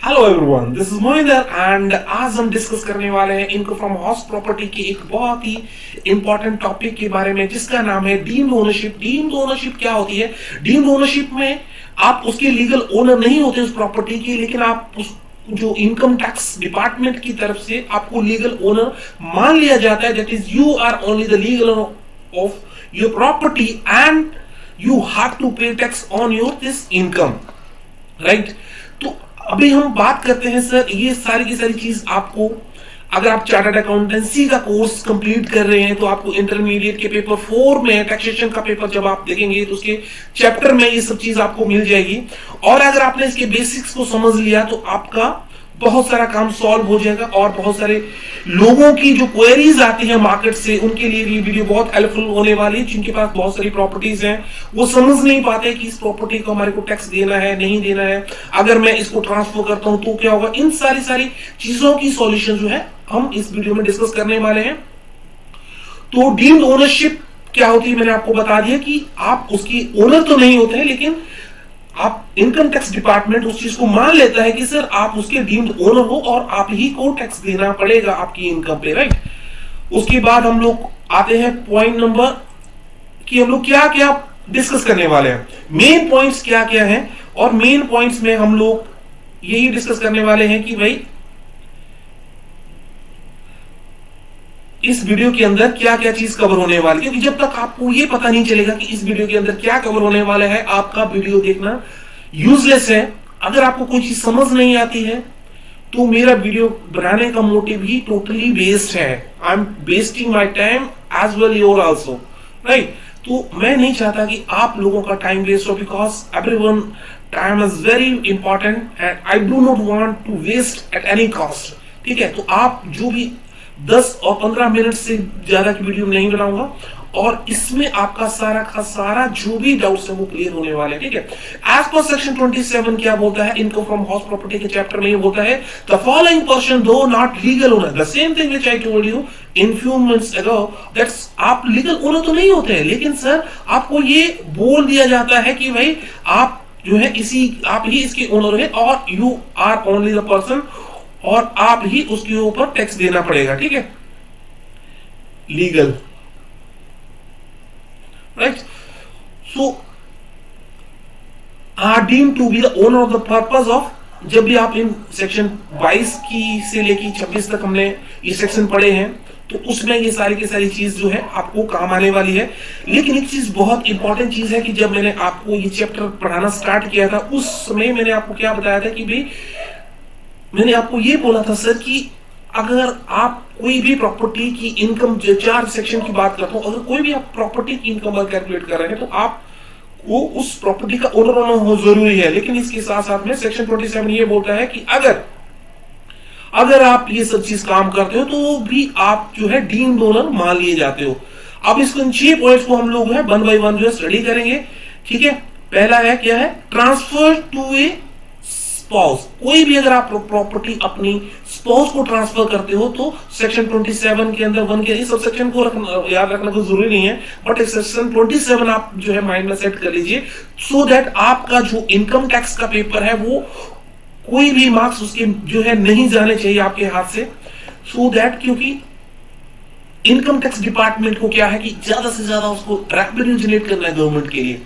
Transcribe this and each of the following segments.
Hello everyone, this is Mohinder and आज हम discuss करने वाले हैं इनकम फ्रॉम हाउस प्रॉपर्टी के एक बहुत ही इंपॉर्टेंट टॉपिक के बारे में जिसका नाम है डीम्ड ओनरशिप। डीम्ड ओनरशिप क्या होती है? डीम्ड ओनरशिप में आप उसके लीगल ओनर नहीं होते उस प्रॉपर्टी की, लेकिन आप उस जो इनकम टैक्स डिपार्टमेंट की तरफ से आपको लीगल ओनर मान लिया जाता है। That is you are only the legal owner of your property and you have to pay tax on your this income, right? तो अभी हम बात करते हैं सर, ये सारी की सारी चीज आपको, अगर आप चार्टर्ड अकाउंटेंसी का कोर्स कंप्लीट कर रहे हैं तो आपको इंटरमीडिएट के पेपर 4 में टैक्सेशन का पेपर जब आप देखेंगे तो उसके चैप्टर में ये सब चीज आपको मिल जाएगी। और अगर आपने इसके बेसिक्स को समझ लिया तो आपका बहुत सारा काम सॉल्व हो जाएगा और बहुत सारे लोगों की जो क्वेरीज आती है मार्केट से उनके लिए ये वीडियो बहुत हेल्पफुल होने वाली है, जिनके पास बहुत सारी प्रॉपर्टीज हैं, वो समझ नहीं पाते कि इस प्रॉपर्टी को हमारे को टैक्स देना है नहीं देना है, अगर मैं इसको ट्रांसफर करता हूं तो क्या होगा। इन सारी चीजों की सॉल्यूशन जो है हम इस वीडियो में डिस्कस करने वाले हैं। तो डीम्ड ओनरशिप क्या होती है मैंने आपको बता दिया कि आप उसकी ओनर तो नहीं होते हैं, लेकिन आप इनकम टैक्स डिपार्टमेंट उस चीज को मान लेता है कि सर आप उसके डीम्ड ओनर हो और आप ही को टैक्स देना पड़ेगा आपकी इनकम पे, राइट? उसके बाद हम लोग आते हैं पॉइंट नंबर कि हम लोग क्या क्या डिस्कस करने वाले हैं, मेन पॉइंट्स क्या क्या हैं। और मेन पॉइंट्स में हम लोग यही डिस्कस करने वाले हैं कि भाई इस वीडियो के अंदर क्या क्या चीज कवर होने वाली है, क्योंकि जब तक आपको ये पता नहीं चलेगा कि इस वीडियो के अंदर क्या कवर होने वाला है, आपका वीडियो देखना यूजलेस है। अगर आपको कोई चीज समझ नहीं आती है तो मेरा वीडियो बनाने का मोटिव ही टोटली वेस्ट है। I am wasting my time as well your also, right? तो मैं नहीं चाहता कि आप लोगों का टाइम वेस्ट हो, because everyone time is very important and I do not want to waste at any cost, ठीक है? तो आप जो भी 10 और 15 मिनट से ज्यादा की वीडियो नहीं बनाऊंगा और इसमें आपका सारा का सारा जो भी डाउट्स है वो क्लियर होने वाले हैं, ठीक है? एज पर सेक्शन 27 क्या बोलता है इनकम फ्रॉम हाउस प्रॉपर्टी के चैप्टर में, ये बोलता है द फॉलोइंग पर्सन दो not legal owner, the same thing which I told you in few minutes ago, that's आप लीगल ओनर तो नहीं होते हैं, लेकिन सर आपको ये बोल दिया जाता है कि भाई आप जो है आप ही इसके ओनर है और you are only the person और आप ही उसके ऊपर टैक्स देना पड़ेगा, ठीक है? Legal, right? So are deemed to be the owner of the purpose of, जब भी आप इन सेक्शन 22 की से लेकर 26 तक हमने ये सेक्शन पढ़े हैं तो उसमें ये सारी की सारी चीज जो है आपको काम आने वाली है। लेकिन एक चीज बहुत इंपॉर्टेंट चीज है कि जब मैंने आपको ये चैप्टर पढ़ाना स्टार्ट किया था उस समय मैंने आपको क्या बताया था कि भाई मैंने आपको ये बोला था सर कि अगर आप कोई भी प्रॉपर्टी की इनकम, 4 सेक्शन की बात करता हूं, अगर कोई भी आप प्रॉपर्टी की इनकम कैलकुलेट कर रहे हैं तो आप वो उस प्रॉपर्टी का ओनर होना हो जरूरी है। लेकिन इसके साथ साथ में सेक्शन 27 ये बोलता है कि अगर आप ये सब चीज काम करते हो तो भी आप जो है डीम्ड ओनर मान लिए जाते हो। अब इसको 6 पॉइंट्स को हम लोग है 1 बाय 1 जो है स्टडी करेंगे, ठीक है? पहला है क्या है, ट्रांसफर टू ए स्पाउस। कोई भी अगर आप प्रॉपर्टी अपनी स्पाउस को ट्रांसफर करते हो तो सेक्शन 27 के अंदर 1 के इस सब सेक्शन को याद रखना कोई जरूरी नहीं है, बट सेक्शन 27 आप जो है माइंड में सेट कर लीजिए सो दैट आपका जो इनकम टैक्स का पेपर है वो कोई भी मार्क्स उसके जो है नहीं जाने चाहिए आपके हाथ से, सो दैट क्योंकि इनकम टैक्स डिपार्टमेंट को क्या है कि ज्यादा से ज्यादा उसको रेवेन्यू जनरेट करना है गवर्नमेंट के लिए,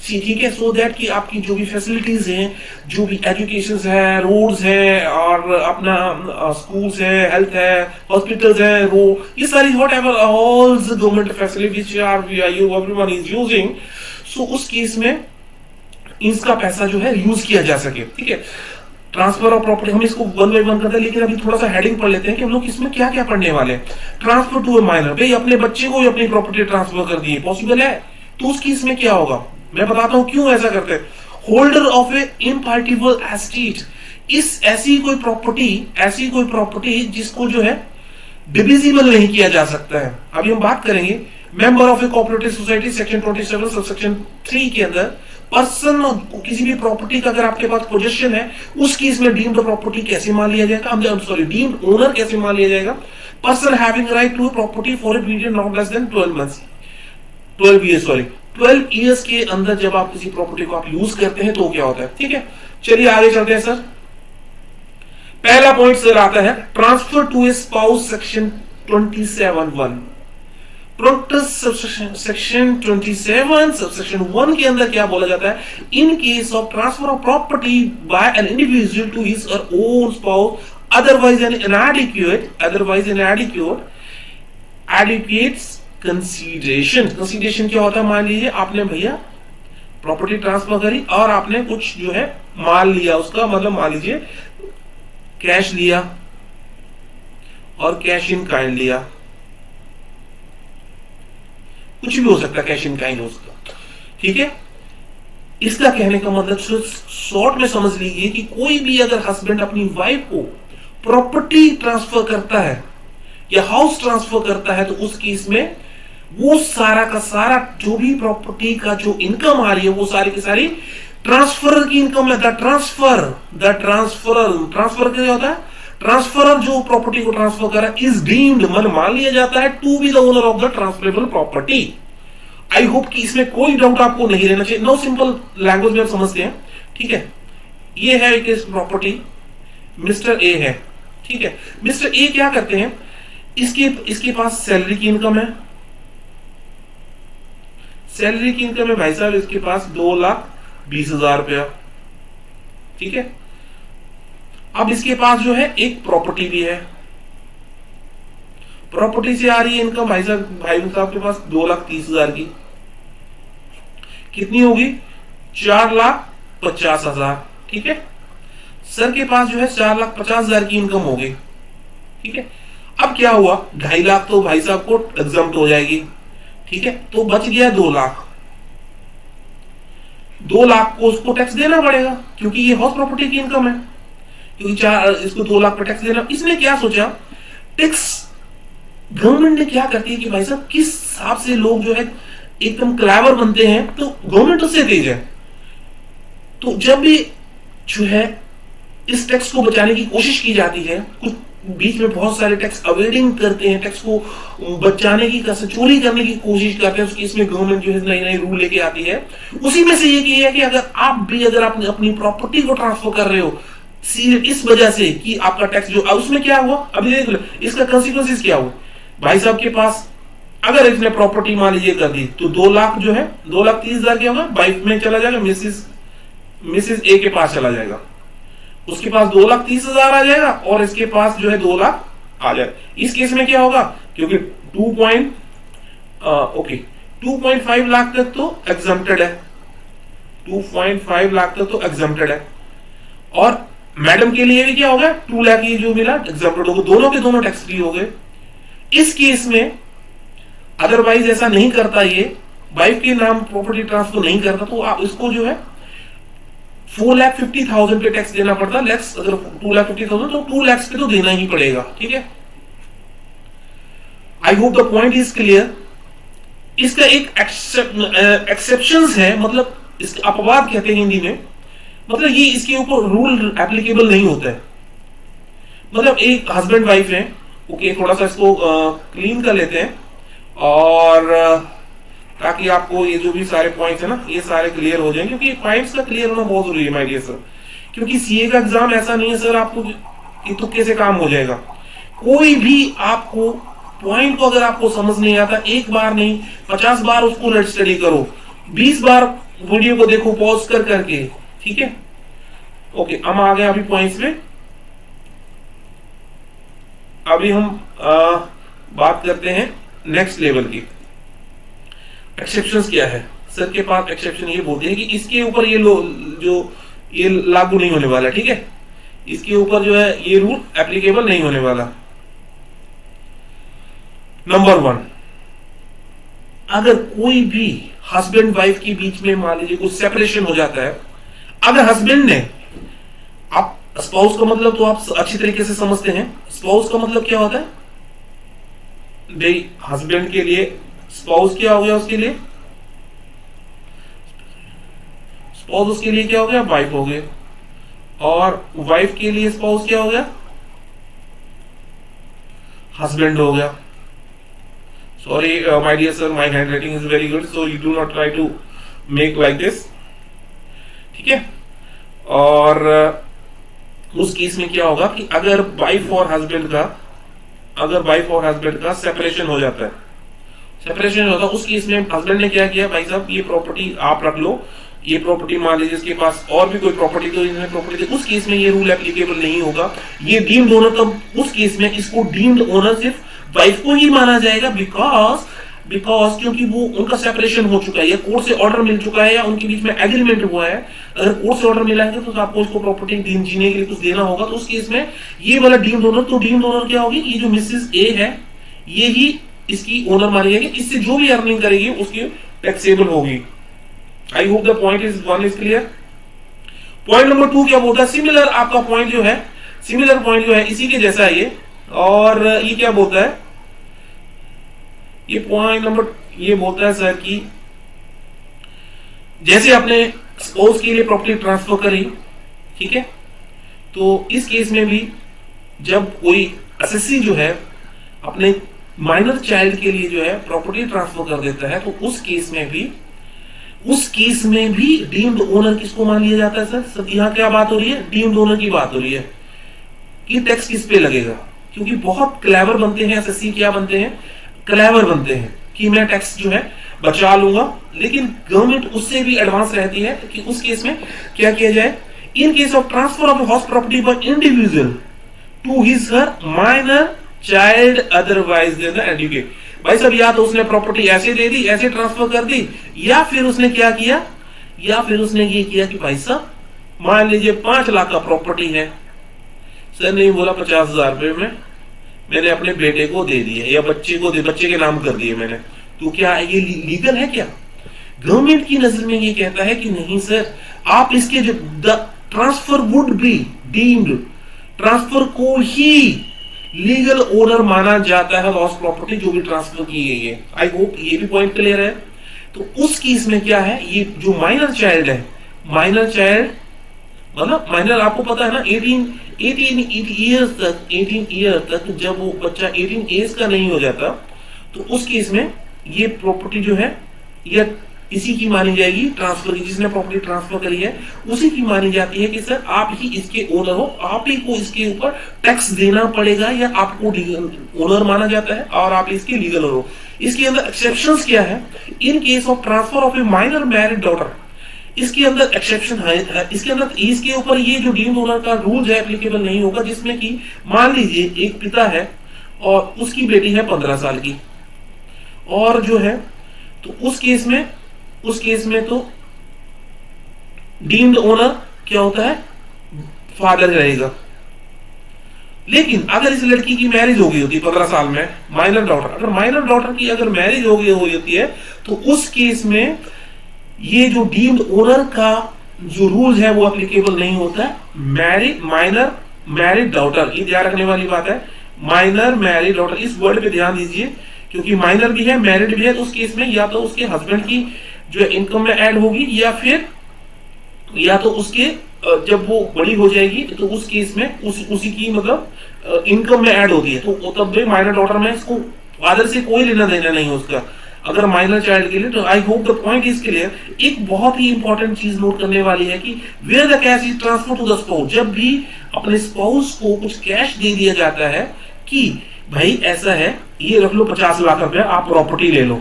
ठीक है? सो दैट कि आपकी जो भी फैसिलिटीज हैं, जो भी एजुकेशन है, रोड्स है और अपना स्कूल्स है, हेल्थ है, हॉस्पिटल्स है, वो ये सारी whatever all the government facilities are you everyone is using, so उस केस में इसका पैसा जो है यूज किया जा सके, ठीक है? ट्रांसफर ऑफ प्रॉपर्टी हम इसको 1 बाय 1 करते हैं, लेकिन अभी थोड़ा सा हेडिंग पढ़ लेते हैं कि हम लोग इसमें क्या क्या पढ़ने वाले हैं। ट्रांसफर टू ए माइनर, भाई अपने बच्चे को अपनी प्रॉपर्टी ट्रांसफर कर दी, पॉसिबल है? तो उस केस में क्या होगा मैं बताता हूं क्यों ऐसा करते हैं। होल्डर ऑफ ए इम्पार्टिबल एस्टेट, ऐसी कोई प्रॉपर्टी जिसको जो है डिविजिबल नहीं किया जा सकता है। अभी हम बात करेंगे member of A cooperative society section 27 subsection 3 के अंदर पर्सन किसी भी प्रॉपर्टी का अगर आपके पास पोजेशन है उस केस में डीम्ड प्रॉपर्टी कैसे मान लिया जाएगा, सॉरी डीम्ड ओनर कैसे मान लिया जाएगा। Person having right to property for a period not less than 12 years के अंदर जब आप किसी प्रॉपर्टी को आप यूज करते हैं तो क्या होता है, ठीक है? चलिए आगे चलते हैं सर। पहला पॉइंट सर आता है transfer to a spouse section 27(1). Section 27 subsection 1 के अंदर क्या बोला जाता है? In case of transfer of property by an individual to his or own spouse otherwise an inadequate consideration क्या होता है? मान लीजिए आपने भैया प्रॉपर्टी ट्रांसफर करी और आपने कुछ जो है माल लिया, उसका मतलब मान लीजिए कैश लिया और कैश इन काइंड लिया, कुछ भी हो सकता है, कैश इन काइंड हो सकता, ठीक है। इसका कहने का मतलब शॉर्ट में समझ लीजिए कि कोई भी अगर हस्बैंड अपनी वाइफ को प्रॉपर्टी ट्रांसफर करता है या हाउस ट्रांसफर करता है तो उस केस में वो सारा का सारा जो भी प्रॉपर्टी का जो इनकम आ रही है वो सारी की सारी ट्रांसफर की इनकम है। ट्रांसफर क्या होता है? ट्रांसफरर जो प्रॉपर्टी को ट्रांसफर कर रहा है इज डीम्ड, मतलब मान लिया जाता है to be the owner of the transferable property. I hope कि इसमें कोई डाउट आपको नहीं रहना चाहिए। नो, सिंपल लैंग्वेज में आप समझते हैं, ठीक है। ये है एक प्रॉपर्टी, मिस्टर ए है, ठीक है। मिस्टर ए क्या करते हैं? इसके पास सैलरी की इनकम है, सैलरी की इनकम है भाई साहब इसके पास 2,20,000 रुपया, ठीक है। अब इसके पास जो है एक प्रॉपर्टी भी है, प्रॉपर्टी से आ रही है इनकम भाई साहब के पास 2,30,000 की, कितनी होगी? 4,50,000, ठीक है। सर के पास जो है 4,50,000 की इनकम हो गई, ठीक है। अब क्या हुआ? 2.5 लाख तो भाई साहब को एग्जम्प्ट हो जाएगी, ठीक है। तो बच गया 2 लाख। 2 लाख को उसको टैक्स देना पड़ेगा क्योंकि ये हाउस प्रॉपर्टी की इनकम है, क्योंकि इसको 2 लाख पर टैक्स देना। इसने क्या सोचा? टैक्स गवर्नमेंट ने क्या करती है कि भाई साहब किस हिसाब से लोग जो है एकदम क्लेवर बनते हैं, तो गवर्नमेंट उससे तेज है। तो जब भी जो है इस टैक्स को बचाने की कोशिश की जाती है, कुछ बीच में बहुत सारे टैक्स अवेडिंग करते हैं, टैक्स को बचाने की, चोरी करने की कोशिश करते हैं, इसमें गवर्नमेंट जो है नई नई रूल लेके आती है। उसी में से ये है कि अगर आप अपनी प्रॉपर्टी को ट्रांसफर कर रहे हो इस वजह से कि आपका टैक्स जो उसमें क्या हुआ, अभी देख लो इसका कंसिक्वेंसेस क्या हुआ। भाई साहब के पास अगर इसने प्रॉपर्टी मान लीजिए कर दी तो 2 लाख जो है 2,30,000 क्या होगा? वाइफ में चला जाएगा, मिसेस ए के पास चला जाएगा, उसके पास 2,30,000 आ जाएगा और इसके पास जो है 2 लाख आ जाएगा। इस केस में क्या होगा? क्योंकि 2.5 लाख तक तो एग्जम्प्टेड है, 2.5 लाख तक तो एग्जम्प्टेड है। और मैडम के लिए भी क्या होगा? 2 लाख ये जो मिला एग्जम्प्टेड होगा, दोनों के दोनों टैक्स फ्री हो गए। इस केस में अदरवाइज ऐसा नहीं करता, ये वाइफ के नाम प्रॉपर्टी ट्रांसफर नहीं करता तो आप इसको जो है 4,50,000 पे टैक्स देना पड़ता। अगर 2,50,000 तो 2 लाख पे तो देना ही पड़ेगा, ठीक है। I hope the point is clear. इसका एक एक्सेप्शंस है, मतलब इसके अपवाद कहते हैं हिंदी में, मतलब ये इसके ऊपर रूल एप्लीकेबल नहीं होता है। मतलब एक हस्बैंड वाइफ है, ओके, थोड़ा सा इसको क्लीन कर लेते हैं और ताकि आपको ये जो भी सारे पॉइंट्स है ना ये सारे क्लियर हो जाएं, क्योंकि पॉइंट्स का क्लियर होना बहुत जरूरी है माय डियर सर। क्योंकि सीए का एग्जाम ऐसा नहीं है सर आपको तुक्के से काम हो जाएगा। कोई भी आपको पॉइंट को अगर आपको समझ नहीं आता, एक बार नहीं 50 बार उसको नेट स्टडी करो, 20 बार वीडियो को देखो पॉज कर करके, ठीक है। ओके, हम आ गए अभी पॉइंट्स में। अभी हम बात करते हैं नेक्स्ट लेवल की। एक्सेप्शंस क्या है? सर के पास एक्सेप्शन ये बोलते हैं कि इसके ऊपर ये लागू नहीं होने वाला, ठीक है। इसके ऊपर जो है ये रूल एप्लीकेबल नहीं होने वाला। नंबर 1, अगर कोई भी हस्बैंड वाइफ के बीच में मान लीजिए कुछ सेपरेशन हो जाता है, अगर हस्बैंड ने, आप स्पाउस का मतलब तो आप अच्छी तरीके से समझते हैं, स्पाउस का मतलब क्या होता है भाई? हस्बैंड के लिए स्पाउस क्या हो गया? उसके लिए स्पाउस उसके लिए क्या हो गया? वाइफ हो गए। और वाइफ के लिए स्पाउस क्या हो गया? हस्बैंड हो गया। Sorry my dear sir, my handwriting is very good, so you do not try to make like this, ठीक है। और उस केस में क्या होगा कि अगर वाइफ और हस्बैंड का सेपरेशन हो जाता है, सेपरेशन होता है, उस केस में हस्बैंड ने क्या किया, भाई साहब ये प्रॉपर्टी आप रख लो, ये प्रॉपर्टी मान लीजिए इसके पास और भी कोई प्रॉपर्टी तो इसमें प्रॉपर्टी, उस केस में ये रूल एप्लीकेबल नहीं होगा। ये डीम्ड ओनर, तब उस केस में इसको डीम्ड ओनर सिर्फ वाइफ को ही माना जाएगा, बिकॉज क्योंकि वो उनका सेपरेशन हो चुका है या कोर्ट से ऑर्डर मिल चुका है या उनके बीच में एग्रीमेंट हुआ है। अगर कोर्ट से ऑर्डर मिला है तो आपको उसको प्रॉपर्टी जीने के लिए कुछ देना होगा, तो उस केस में ये वाला डीम्ड ओनर, तो डीम्ड ओनर क्या होगी, ये जो मिसेस ए है ये ही इसकी ओनर मानी जाएगी, इससे जो भी अर्निंग करेगी उसकी टैक्सेबल होगी। I hope the point is one is clear. Point number 2 क्या बोलता है, सिमिलर आपका पॉइंट जो है, सिमिलर पॉइंट जो है इसी के जैसा है ये, और ये क्या बोलता है, ये पॉइंट नंबर ये बोलता है सर कि जैसे आपने स्पाउस के लिए प्रॉपर्टी ट्रांसफर करी, ठीक है, तो इस केस में भी जब कोई एसएससी जो है अपने माइनर चाइल्ड के लिए जो है प्रॉपर्टी ट्रांसफर कर देता है, तो उस केस में भी डीम्ड ओनर किसको मान लिया जाता है सर? यहाँ क्या बात हो रही है, डीम्ड ओनर की बात हो रही है कि टैक्स किस पे लगेगा, क्योंकि बहुत क्लेवर बनते हैं एसएससी, क्या बनते हैं, क्लेवर बनते हैं कि मैं टैक्स जो है बचा लूंगा, लेकिन गवर्नमेंट उससे भी एडवांस रहती है कि उस केस में क्या किया जाए, in case of transfer of house property by individual to his her minor child otherwise than educate. भाई साहब या तो उसने प्रॉपर्टी ऐसे दे दी, ऐसे ट्रांसफर कर दी, या फिर उसने क्या किया, या फिर उसने ये किया कि भाई साहब मान लीजिए 5 लाख का प्रॉपर्टी है, सर नहीं बोला 50,000 रुपए में मैंने अपने बेटे को दे दिए या बच्चे को बच्चे के नाम कर दिए मैंने, तो क्या ये लीगल है? क्या गवर्नमेंट की नजर में ये कहता है कि नहीं सर, आप इसके जो transfer would be deemed, transfer को ही लीगल ओनर माना जाता है लॉस प्रॉपर्टी जो भी ट्रांसफर की गई है। आई होप ये भी पॉइंट क्लियर है। तो उस केस में क्या है, ये जो माइनर चाइल्ड है, माइनर चाइल्ड मतलब माइनर आपको पता है ना 18 ईयर तक जब वो बच्चा 18 एज का नहीं हो जाता, तो उस केस में ये प्रॉपर्टी जो है या इसी की मानी जाएगी ट्रांसफर की, जिसने प्रॉपर्टी ट्रांसफर करी है उसी की मानी जाती है कि सर आप ही इसके ओनर हो, आप ही को इसके ऊपर टैक्स देना पड़ेगा या आपको लीगल ओनर माना जाता है और आप इसके लीगल ओनर हो। इसके अंदर एक्सेप्शंस क्या है, in case of transfer of A minor married daughter, इसके अंदर एक्सेप्शन है, इसके अंदर इसके ऊपर ये जो डीम्ड ओनर का रूल है एप्लीकेबल नहीं होगा, जिसमें कि मान लीजिए एक पिता है और उसकी बेटी है 15 साल की, और जो है तो उस केस में तो डीम्ड ओनर क्या होता है, फादर रहेगा। लेकिन अगर इस लड़की की मैरिज हो गई होती 15 साल में, माइनर डॉटर, अगर माइनर डॉटर की अगर मैरिज हो गई होती है, तो उस केस में ये जो डीम्ड ओनर का जो रूल है वो एप्लीकेबल नहीं होता है। माइनर मैरिड डॉटर, ये ध्यान रखने वाली बात है, माइनर मैरिड डॉटर, इस वर्ड पे ध्यान दीजिए, क्योंकि माइनर भी है मैरिड भी है, तो उस केस में या तो उसके हस्बैंड की जो इनकम में ऐड होगी या तो उसके जब वो बड़ी हो जाएगी तो उस केस में उसी की मतलब इनकम में ऐड होती है, तो तब भी माइनर डॉटर में इसको फादर से कोई लेना देना नहीं है उसका, अगर माइनर चाइल्ड के लिए। तो I hope the point is clear. एक बहुत ही इंपॉर्टेंट चीज नोट करने वाली है कि where the cash is transfer to the spouse, जब भी अपने स्पाउस को कुछ कैश दे दिया जाता है कि भाई ऐसा है ये रख लो 50 लाख रुपया, आप प्रॉपर्टी ले लो,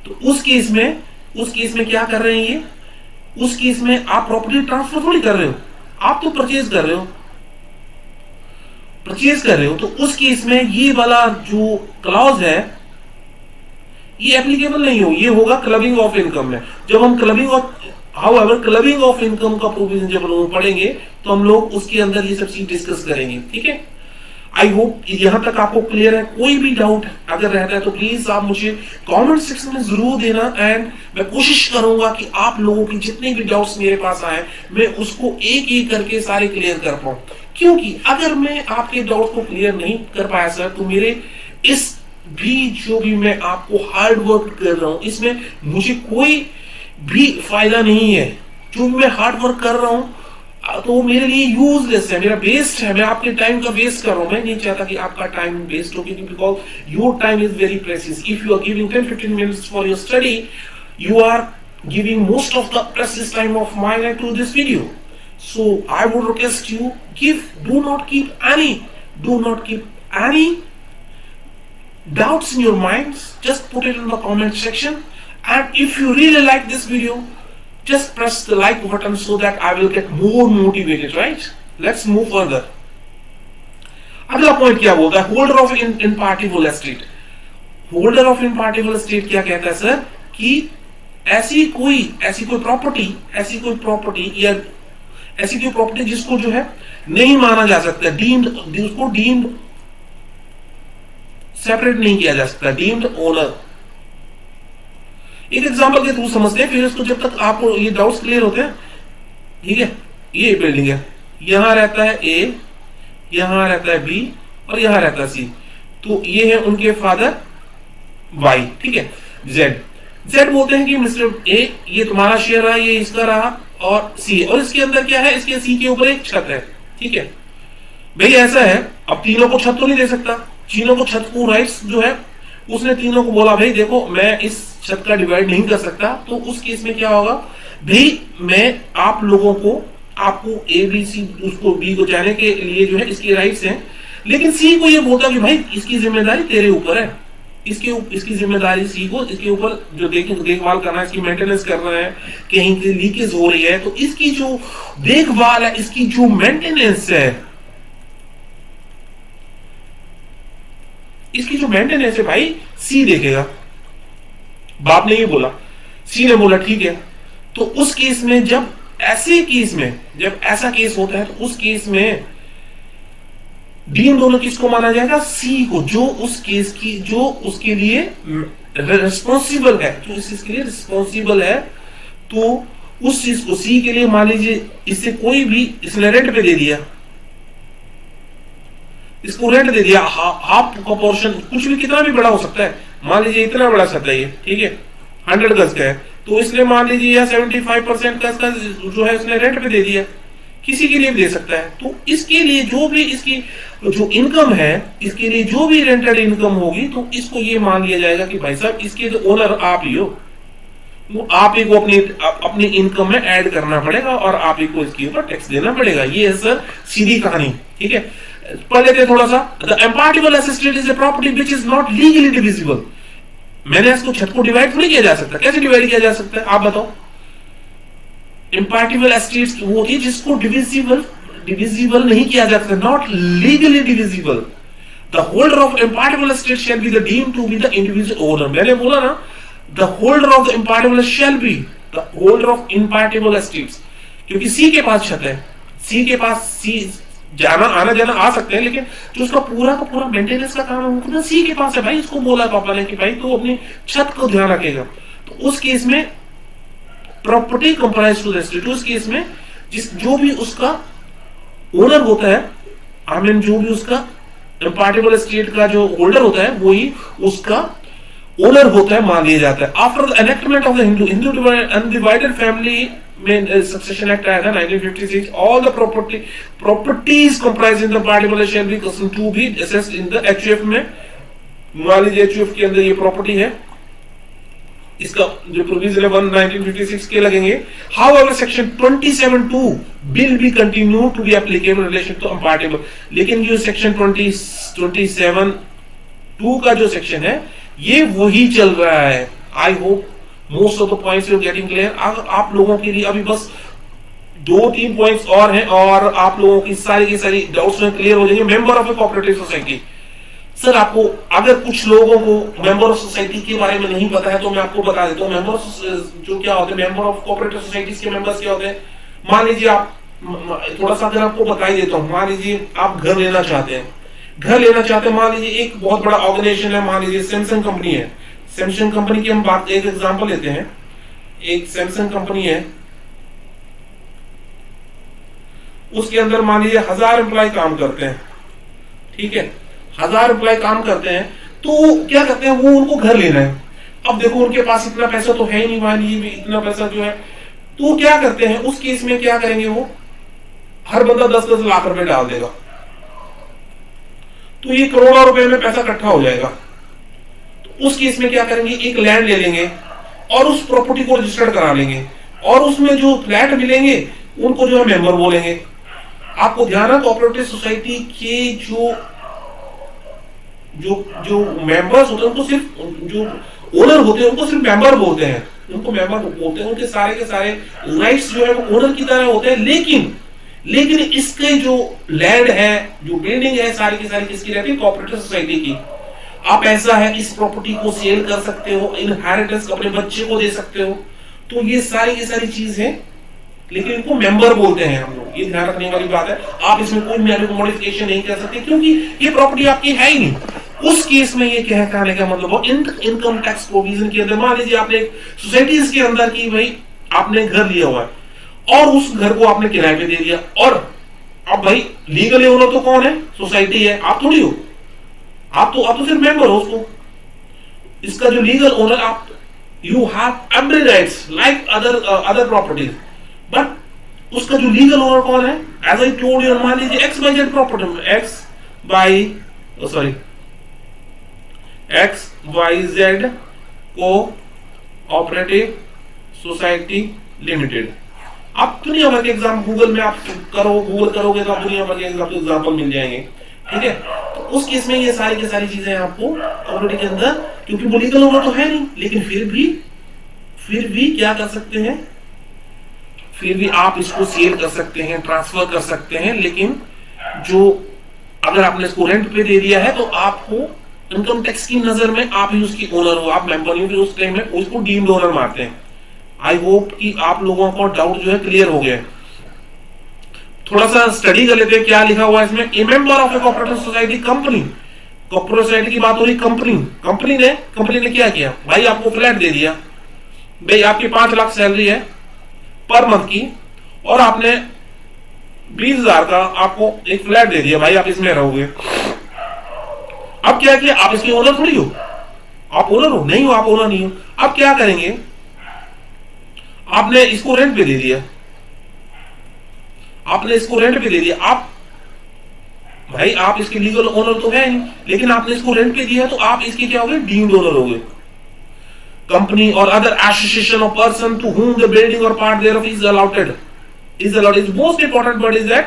तो उस केस में क्या कर रहे हैं ये, उस केस में आप प्रॉपर्टी ट्रांसफर थोड़ी कर रहे हो, आप तो परचेज कर रहे हो, तो उस केस में ये वाला जो क्लॉज है ये एप्लीकेबल नहीं हो, ये होगा क्लबिंग ऑफ इनकम में। जब हम क्लबिंग ऑफ इनकम का प्रोविजन जब लोग पढ़ेंगे तो हम लोग उसके अंदर ये सब चीज डिस्कस करेंगे, ठीक है। आई होप यहां तक आपको क्लियर है। कोई भी डाउट अगर रहता है तो प्लीज आप मुझे कमेंट सेक्शन में जरूर देना, एंड मैं कोशिश करूंगा कि आप लोगों की जितने भी डाउट्स मेरे पास आए मैं उसको एक एक करके सारे क्लियर कर पाऊं, क्योंकि अगर मैं आपके डाउट को क्लियर नहीं कर पाया सर, तो मेरे इस भी जो भी मैं आपको हार्ड वर्क कर रहा हूं इसमें मुझे कोई भी फायदा नहीं है। जो भी मैं हार्ड वर्क कर रहा हूं तो मेरे लिए यूजलेस है, मेरा वेस्ट है, मैं आपके टाइम का वेस्ट कर रहा हूं। मैं नहीं चाहता कि आपका टाइम वेस्ट हो, क्योंकि because your time is very precious. If you are giving 10-15 minutes for your study, you are giving most of the precious time of mine to this video. So I would request you, do not keep any doubts in your minds. Just put it in the comment section. And if you really like this video, just press the like button so that I will get more motivated, right? Let's move further. अगला point क्या बोलता है? Holder of impartible estate. Holder of impartible estate क्या कहता है sir? कि ऐसी कोई प्रॉपर्टी या ऐसी कोई प्रॉपर्टी जिसको जो है नहीं माना जा सकता, जिसको डीम्ड सेपरेट नहीं किया जा सकता, डीम्ड ओनर। एक एग्जांपल के थ्रू समझते हैं, फिर इसको जब तक आपको ये डाउट्स क्लियर होते हैं। ठीक है, ये बिल्डिंग है, यहां रहता है ए, यहां रहता है बी और यहां रहता है सी। तो ये है उनके फादर वाई। ठीक है, जेड बोलते हैं कि मिस्टर ए, ये तुम्हारा शेयर रहा, ये इसका रहा, और सी, और इसके अंदर क्या है? इसके सी के ऊपर एक छत है। ठीक है भाई, ऐसा है, अब तीनों को छत तो नहीं दे सकता, तीनों को छत को राइट्स जो है, उसने तीनों को बोला भाई देखो मैं इस छत का डिवाइड नहीं कर सकता। तो उस केस में क्या होगा भाई, मैं आप लोगों को, आपको ए बी सी, उसको बी को जाने के लिए जो है इसके राइट्स हैं, लेकिन सी को ये बोलता कि भाई इसकी जिम्मेदारी तेरे ऊपर है, इसकी जिम्मेदारी सी को, इसके ऊपर जो देखभाल करना है, इसकी मेंटेनेंस करना है, कहीं की लीकेज हो रही है तो इसकी जो देखभाल है, इसकी जो मेंटेनेंस है, इसकी जो मेंटेनेंस है भाई सी देखेगा। बाप ने ये बोला, सी ने बोला ठीक है। तो उस केस में जब ऐसा केस होता है तो उस केस में डीम दोनों किसको माना जाएगा? सी को, जो उस केस की, जो उसके लिए रिस्पॉन्सिबल है, जो इस चीज के लिए रिस्पॉन्सिबल है। तो उस चीज को सी के लिए मान लीजिए इससे कोई भी, इसने रेंट पे दे दिया, इसको रेंट दे दिया, हाफ का पोर्शन, कुछ भी कितना भी बड़ा हो सकता है, मान लीजिए इतना बड़ा छत है ये, ठीक है 100 गज का है, तो इसने मान लीजिए 75% का इसका जो है इसने रेंट पे दे दिया, किसी के लिए भी दे सकता है। तो इसके लिए जो भी इसकी जो इनकम है, इसके लिए जो भी रेंटेड इनकम होगी, तो इसको ये मान लिया जाएगा कि भाई साहब इसके जो ओनर आप ही हो, वो आप ही को अपनी इनकम में ऐड करना पड़ेगा और आप ही को इसके ऊपर टैक्स देना पड़ेगा। ये है सर सीधी कहानी। ठीक है, पढ़ लेते हैं थोड़ा सा। The इम्पार्टिबल asset is a property which is not legally divisible. मैंने इसको छत को डिवाइड थोड़ी किया जा सकता, कैसे डिवाइड किया जा सकता है आप बताओ? इम्पार्टिबल एस्टेट्स वो होती है जिसको डिविजिबल नहीं किया जा सकता, not legally divisible. The holder of impartible estate shall be the deemed to be the individual owner. मैंने बोला ना, the holder of the impartible shall be the holder of impartible estates, क्योंकि सी के पास छत है, सी के पास सी आना जाना आ सकते हैं, लेकिन जो उसका पूरा का पूरा मेंटेनेंस का काम है वो सी के पास है। भाई इसको बोला पापा ने कि भाई तू अपनी छत को ध्यान रखेगा। तो उस केस में property comprise to the estate, उस केस में जो भी उसका ओनर होता है, आई मीन जो भी उसका इम्पार्टिबल एस्टेट का जो होल्डर होता है वही उसका ओनर होता है, मान लिया जाता है। After the enactment of the Hindu undivided family में सक्सेशन एक्ट आया था 1956, all the properties comprising the impartible shall be to be assessed in the HUF में। मान लीजिए एचयूएफ के अंदर ये प्रॉपर्टी है, इसका जो प्रोविजन है 1956 के लगेंगे। However section 27(2) will be continue to be applicable relation to impartible. लेकिन जो सेक्शन 27(2) का जो सेक्शन है ये वही चल रहा है। I hope most of the points you are getting clear. आप लोगों के लिए अभी बस 2-3 पॉइंट्स और हैं और आप लोगों की सारी डाउट्स में क्लियर हो जाएंगे। Member of A cooperative society, sir आपको अगर कुछ लोगों को मेंबर ऑफ सोसाइटी के बारे में नहीं पता है तो मैं आपको बता देता हूँ। मेंबर जो क्या होते हैं, मेंबर ऑफ कोऑपरेटिव सोसाइटीज के मेंबर्स क्या होते हैं। मान लीजिए आप, थोड़ा सा अगर आपको बता ही देता हूँ, मान लीजिए आप घर लेना चाहते हैं, मान लीजिए एक बहुत बड़ा ऑर्गेनाइजेशन है, मान लीजिए सैमसंग कंपनी है। सैमसंग कंपनी की हम बात, एक एग्जांपल लेते हैं। एक सैमसंग कंपनी है, उसके अंदर मान लीजिए 1000 एम्प्लॉय काम करते हैं, ठीक है 1000 एम्प्लॉय काम करते हैं। तो क्या करते हैं, वो उनको घर लेना है। अब देखो उनके पास इतना पैसा तो है ही नहीं, मान लीजिए इतना पैसा जो है, तो क्या करते हैं उस केस में क्या करेंगे, वो हर बंदा 10-10 लाख रुपए डाल देगा, तो ये करोड़ों रुपए में पैसा इकट्ठा हो जाएगा। तो उस केस में क्या करेंगे, एक लैंड ले लेंगे और उस प्रॉपर्टी को रजिस्टर्ड करा लेंगे और उसमें जो फ्लैट मिलेंगे उनको जो है मेंबर बोलेंगे। आपको ध्यान है कोऑपरेटिव सोसाइटी के जो जो जो मेंबर्स होते हैं उनको सिर्फ जो ओनर होते हैं उनको सिर्फ मेंबर बोलते हैं, उनको मेंबर बोलते हैं, उनके सारे के सारे राइट्स जो है वो ओनर की तरह होते हैं। लेकिन इसके जो लैंड है, जो बिल्डिंग है, सारी की सारी किसकी रहती है? कोऑपरेटिव सोसाइटी की। आप ऐसा है इस प्रॉपर्टी को सेल कर सकते हो, इनहेरिटेंस अपने बच्चे को दे सकते हो, तो ये सारी की सारी चीज है, लेकिन इनको मेंबर बोलते हैं हम लोग। ये ध्यान रखने वाली बात है। आप इसमें कोई मॉडिफिकेशन नहीं कर सकते क्योंकि ये प्रॉपर्टी आपकी है ही नहीं। उस केस में ये कहने का मतलब इनकम टैक्स प्रोविजन के अंदर, मान लीजिए आपने सोसाइटीज के अंदर की भाई आपने घर लिया हुआ है और उस घर को आपने किराए पे दे दिया, और अब भाई लीगल ओनर तो कौन है? सोसाइटी है, आप थोड़ी हो। आप तो सिर्फ मेंबर हो उसको। इसका जो लीगल ओनर आप, you have every rights like other properties, but उसका जो लीगल ओनर कौन है? एज आई टोल्ड यू, मान लीजिए X Y Z property, X Y Z cooperative society limited. आप दुनिया भर के एग्जाम गूगल में आप गूगल करोगे तो आप दुनिया भर के एग्जाम्पल मिल जाएंगे, ठीक है। तो उस केस में ये सारी की सारी चीजें आपको प्रॉपर्टी के अंदर, क्योंकि वो लीगल ओनर तो है नहीं, लेकिन फिर भी क्या कर सकते हैं? फिर भी आप इसको सेल कर सकते हैं, ट्रांसफर कर सकते हैं। लेकिन जो अगर आपने इसको रेंट पे दे दिया है तो आपको इनकम टैक्स की नजर में आप ही उसकी ओनर हो, आप मेंबर नहीं हो, उस टाइम में उसको डीम्ड ओनर मारते हैं। आई होप कि आप लोगों को डाउट जो है क्लियर हो गया है। थोड़ा सा स्टडी कर लेते हैं क्या लिखा हुआ है इसमें। ए member of A cooperative society company, cooperative society की बात हो रही, कंपनी ने क्या किया भाई? आपको फ्लैट दे दिया भाई, आपकी 5 लाख सैलरी है पर मंथ की, और आपने 20,000 का आपको एक फ्लैट दे दिया भाई, आप इसमें रहोगे। अब क्या किया? आप इसके ओनर थोड़ी हो, आप ओनर हो नहीं हो, आप ओनर नहीं हो। अब क्या करेंगे? आपने इसको रेंट पे दे दिया, आप भाई आप इसके लीगल ओनर तो है नहीं, लेकिन आपने इसको रेंट पे दिया तो आप इसके क्या हो गए? डीम्ड ओनर हो गए। Company or other association of person to whom the building or part thereof is allotted is most important word is that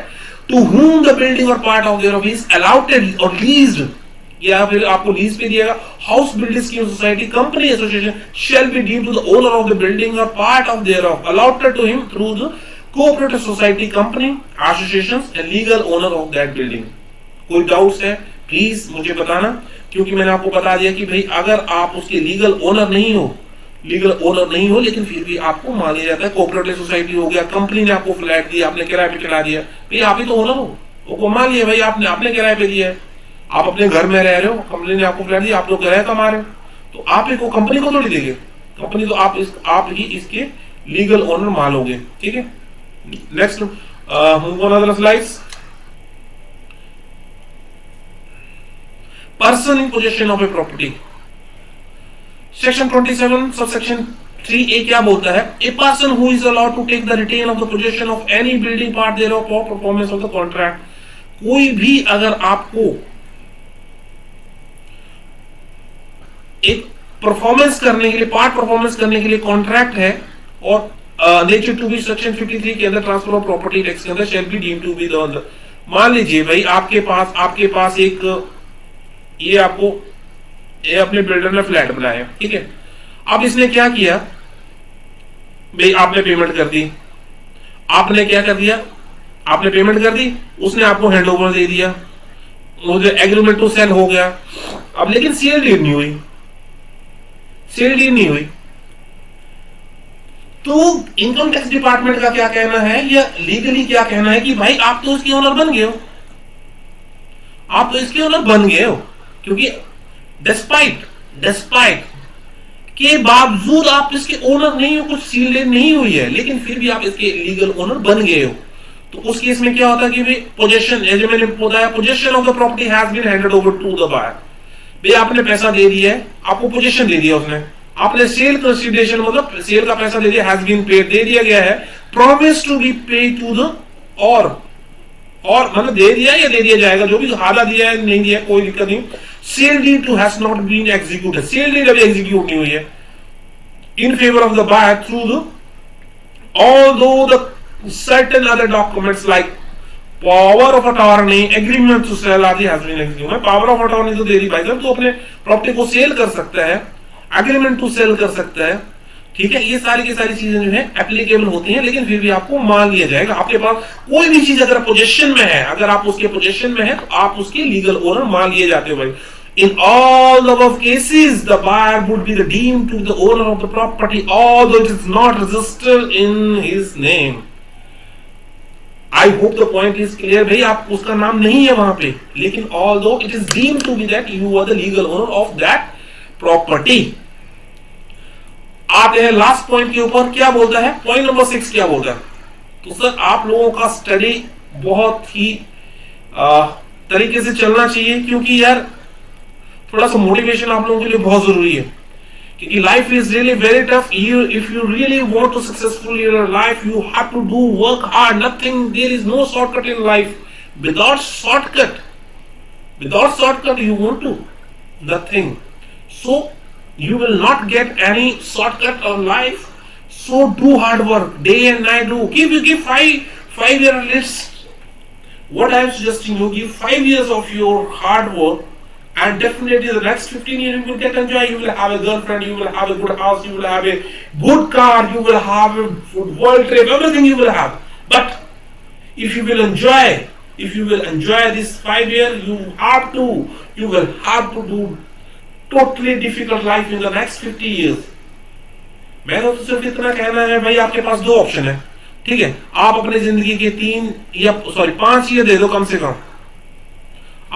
to whom the building or part of thereof is allotted or leased, या फिर आपको lease पे दिएगा। House building scheme society company association shall be deemed to the owner of the building or part of thereof allotted to him through the cooperative society, company, associations and legal owner of that building। कोई doubts है please मुझे बताना, क्योंकि मैंने आपको बता दिया कि भाई अगर आप उसके लीगल ओनर नहीं हो, लेकिन फिर भी आपको मान लिया जाता है। कोऑपरेटिव सोसाइटी हो गया, कंपनी ने आपको फ्लैट दिया, आपने किराए पे खिला दिया, भाई आप ही तो ओनर हो, वो मान लिया भाई आपने किराए पे दिया है, आप अपने घर में रह रहे हो, कंपनी ने आपको फ्लैट दिया, आप लोग किराया कमा रहे हो, तो आप ही को कंपनी को थोड़ी देंगे, कंपनी तो आप ही इसके लीगल ओनर मानोगे, ठीक है। Next slides. Person in possession of a property, section 27 subsection 3A क्या बोलता है? A person who is allowed to take the retain of the possession of any building part thereof for performance of the contract. कोई भी अगर आपको एक performance करने के लिए, पार्ट परफॉर्मेंस करने के लिए कॉन्ट्रैक्ट है, और नेचर टू बी सेक्शन 53 के अंदर ट्रांसफर ऑफ प्रॉपर्टी टैक्स के अंदर shall be deemed to be the, मान लीजिए भाई आपके पास एक ये अपने बिल्डर ने फ्लैट बनाया, ठीक है। अब इसने क्या किया भाई? आपने पेमेंट कर दी, आपने क्या कर दिया? आपने पेमेंट कर दी, उसने आपको हैंडओवर दे दिया, मुझे एग्रीमेंट टू सेल हो गया। अब लेकिन सेल डीड नहीं हुई, तो इनकम टैक्स डिपार्टमेंट का क्या कहना है या लीगली क्या कहना है कि भाई आप तो इसके ओनर बन गए हो, क्योंकि डिस्पाइट के बावजूद आप इसके ओनर नहीं हो, कुछ सील नहीं हुई है, लेकिन फिर भी आप इसके लीगल ओनर बन गए हो। तो उस केस में क्या होता है कि भाई पोजेशन, जो मैंने बताया, possession of the property has been handed over to the buyer. भाई आपने पैसा दे दिया है, आपको पोजेशन दे दिया उसने, आपने सेल कंसिडरेशन मतलब सेल का पैसा दे दिया, हैज बीन पेड, दे दिया गया है, promise to be paid to the, और मतलब दे दिया या दे दिया जाएगा, जो भी आधा दिया है नहीं दिया कोई दिक्कत नहीं। Sale deed to has not been executed, sale deed अभी एग्जीक्यूट नहीं हुई है in favour of the buyer through the, although the certain other documents like power of attorney, agreement to sell आदि has been executed. power of attorney तो दे दी भाई साहब, तो अपने प्रॉपर्टी को सेल कर सकता है, agreement to sell कर सकता है, ठीक है। ये सारी की सारी चीजें जो है एप्लीकेबल होती हैं, लेकिन फिर भी आपको मान लिया जाएगा। आपके पास कोई भी चीज अगर पोजेशन में है, अगर आप उसके पोजेशन में है, तो आप उसके लीगल ओनर मान लिए जाते हो भाई। In all the above cases, the buyer would be deemed to be the owner of the property, although it is not registered in his name. I hope the point is clear भाई, आप उसका नाम नहीं है वहां पे, लेकिन although it is deemed to be that you are the legal owner of that property. आते हैं लास्ट पॉइंट के ऊपर, क्या बोलता है पॉइंट नंबर 6 क्या बोलता है। तो सर आप लोगों का स्टडी बहुत ही तरीके से चलना चाहिए, क्योंकि यार थोड़ा सा मोटिवेशन आप लोगों के लिए बहुत जरूरी है, क्योंकि life is really very tough. If you really want to successful your life, you have to do work hard. Nothing, there is no shortcut in life. Without shortcut you won't do nothing. So you will not get any shortcut of life, so do hard work day and night. Give 5 year list. What I am suggesting, you give 5 years of your hard work, and definitely the next 15 years you will get enjoy. You will have a girlfriend, you will have a good house, you will have a good car, you will have a world trip, everything you will have. But if you will enjoy this 5 year, you will have to do totally difficult life in the next 50 years. मेरा तो सिर्फ इतना कहना है भाई, आपके पास 2 option है, ठीक है। आप अपने जिंदगी के 5 ईयर दे दो कम से कम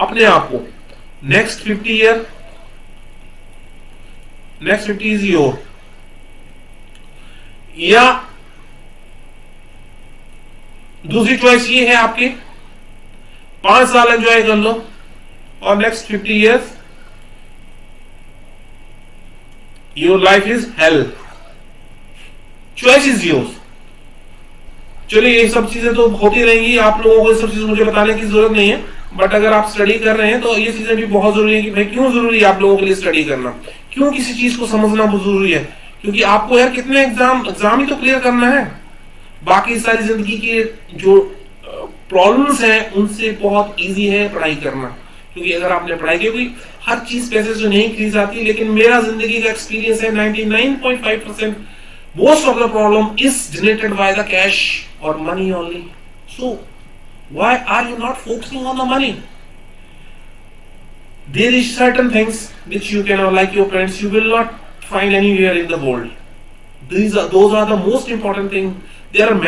अपने आप को। नेक्स्ट 50 इज योर, या दूसरी चॉइस ये है आपकी 5 साल एंजॉय कर लो और next 50 years your life is hell. Choice is yours. चलिए ये सब चीजें तो होती रहेंगी, आप लोगों को सब चीज मुझे बताने की जरूरत नहीं है, बट अगर आप स्टडी कर रहे हैं तो ये चीजें भी बहुत जरूरी है कि भाई क्यों जरूरी है आप लोगों के लिए स्टडी करना, क्यों किसी चीज को समझना बहुत जरूरी है। क्योंकि आपको यार कितने एग्जाम ही तो क्लियर करना है, बाकी सारी जिंदगी के जो प्रॉब्लम्स हैं उनसे बहुत ईजी है पढ़ाई करना। क्योंकि अगर आपने पढ़ाई की, क्योंकि हर चीज पैसे से नहीं खरीद जाती, लेकिन मेरा जिंदगी का एक्सपीरियंस है 99.5% most of the problem is generated by the cash or money only. So why are you not focusing on the money? There is certain things which you cannot, like your parents, you will not find anywhere in the world. Those are the most important thing. There are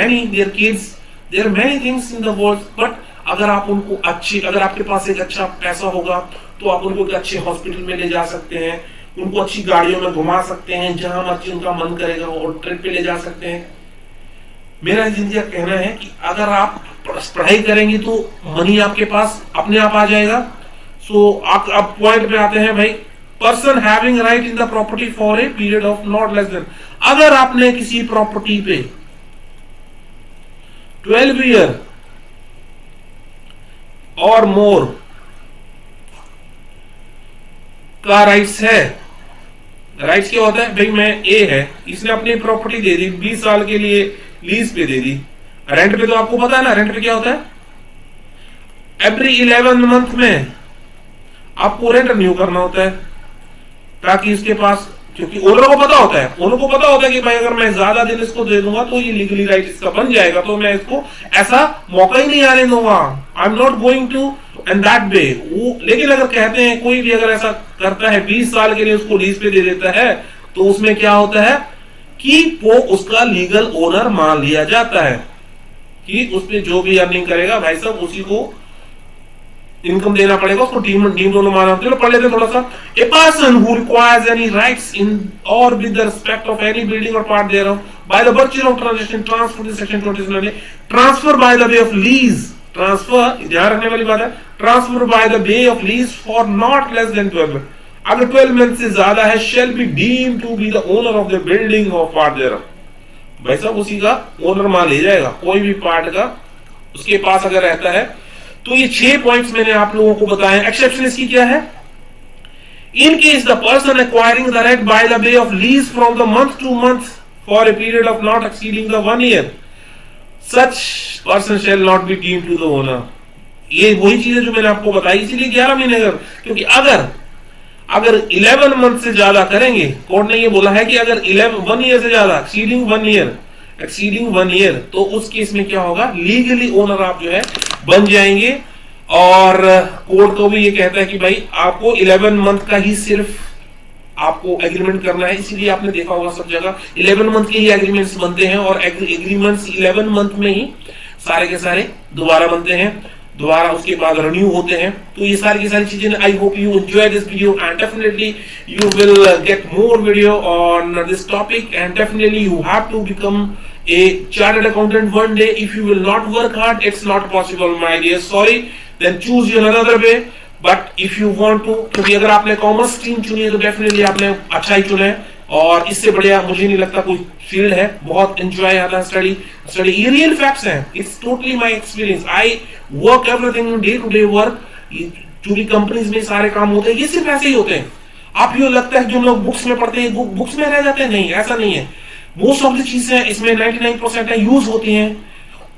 kids, there are many things in the world, but अगर आपके पास एक अच्छा पैसा होगा तो आप उनको एक अच्छे हॉस्पिटल में ले जा सकते हैं, उनको अच्छी गाड़ियों में घुमा सकते हैं, जहां मर्जी उनका मन करेगा और ट्रिप पे ले जा सकते हैं। मेरा जिंदगी का कहना है कि अगर आप पढ़ाई करेंगे तो मनी आपके पास अपने आप आ जाएगा। सो अब पॉइंट पे आते हैं भाई, person having right in the property for a period of not less then, अगर आपने किसी प्रॉपर्टी पे 12 ईयर और मोर का राइट्स है। राइट्स क्या होता है भाई, मैं ए है, इसने अपनी प्रॉपर्टी दे दी 20 साल के लिए लीज पे दे दी। रेंट पे तो आपको पता है ना, रेंट पे क्या होता है, एवरी 11 मंथ में आपको रेंट रिन्यू करना होता है, ताकि इसके पास, क्योंकि ओनर को पता होता है कि भाई अगर मैं ज्यादा दिन इसको दे दूंगा तो ये लीगली राइट इसका बन जाएगा, तो मैं इसको ऐसा मौका ही नहीं आने दूंगा। I am not going to end that way. लेकिन अगर कहते हैं कोई भी अगर ऐसा करता है 20 साल के लिए उसको लीज पे दे देता है, तो उसमें क्या होता है कि वो उसका लीगल ओनर मान लिया जाता है, कि उसमें जो भी अर्निंग करेगा भाई साहब उसी को इनकम देना पड़ेगा, उसको डीम दोनों माना। चलो पढ़ लेते हैं थोड़ा सा। A person who requires any rights in or with the respect of any building or part thereof by the virtue of transaction transfer in section 27 transfer by the way of lease, transfer ध्यान रखने वाली बात है, transfer by the way of lease for not less than 12, अगर 12 month से ज्यादा है, shall be deemed to be the owner of the building or part देयरऑफ। भाई साहब उसी का ओनर मान ले जाएगा, कोई भी पार्ट का उसके पास अगर रहता है। तो ये 6 पॉइंट्स मैंने आप लोगों को बताए। एक्सेप्शन इसकी क्या है, in case the person acquiring the right by the way of lease from the month to month for a period of not exceeding the 1 year. Such person shall not be deemed to the owner. ये वही चीज है जो मैंने आपको बताई, इसीलिए 11 महीने का, क्योंकि अगर 11 मंथ से ज्यादा करेंगे, कोर्ट ने ये बोला है कि अगर 1 ईयर से ज्यादा एक्सीडिंग 1 ईयर, तो उस केस में क्या होगा, लीगली ओनर आप जो है बन जाएंगे। और कोर्ट को भी ये कहता है कि भाई आपको 11 मंथ का ही सिर्फ आपको एग्रीमेंट करना है। इसीलिए आपने देखा होगा सब जगह 11 मंथ के ही एग्रीमेंट्स बनते हैं, और एग्रीमेंट्स 11 मंथ में ही सारे के सारे दोबारा बनते हैं, दोबारा उसके बाद रिन्यू होते हैं। तो ये सारी की सारी चीजें, I hope you enjoy this video and definitely you will get more video on this topic and definitely you have to become a chartered accountant one day. If you will not work hard, it's not possible, my dear. Sorry, then choose you another way. But if you want to, क्योंकि अगर आपने commerce stream चुनी है तो definitely आपने अच्छा ही चुना है, और इससे बढ़िया मुझे नहीं लगता कोई फील्ड है। बहुत एंजॉय आता है स्टडी। ये रियल फैक्ट्स हैं, it's totally my experience. I work everything day to day work. जो भी कंपनीज में सारे काम होते हैं ये सिर्फ ऐसे ही होते हैं। आप ये लगता है जो लोग बुक्स में पढ़ते हैं बुक्स में रह जाते हैं, नहीं, ऐसा नहीं है। मोस्ट ऑफ द चीजें इसमें 99% यूज होती हैं।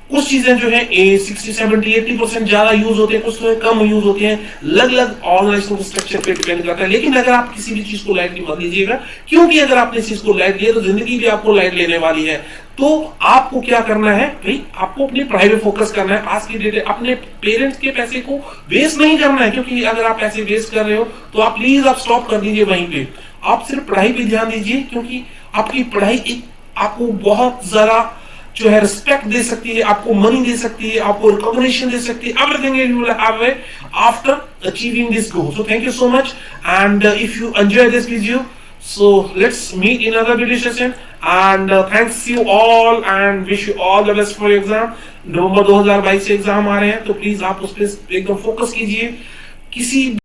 कुछ चीजें जो है 60, 70, 80% ज्यादा यूज होती है, कुछ तो कम यूज होती हैं। अलग ऑर्गेनाइजेशन स्ट्रक्चर पे डिपेंड करता है। लेकिन अगर आप किसी भी चीज को लाइटली मत लीजिएगा, क्योंकि अगर आपने इस चीज को लाइट लिया तो जिंदगी भी आपको लाइट लेने वाली है। तो आपको क्या करना है भाई, आपको अपनी पढ़ाई पे फोकस करना है। आज की डेट अपने पेरेंट्स के पैसे को वेस्ट नहीं करना है, क्योंकि अगर आप पैसे वेस्ट कर रहे हो तो आप प्लीज आप स्टॉप कर दीजिए वहीं पे। आप सिर्फ पढ़ाई पे ध्यान दीजिए, क्योंकि आपकी पढ़ाई एक आपको बहुत ज्यादा जो है रिस्पेक्ट दे सकती है, आपको मनी दे सकती है, आपको रिकॉग्निशन दे सकती है, everything you will have it after achieving this goal. So thank you so much and if you enjoy this video, so let's meet in another video session and thanks you all and wish you all the best for your exam। नवंबर 2022 से exam आ रहे हैं, तो please आप उस पर एकदम focus कीजिए। किसी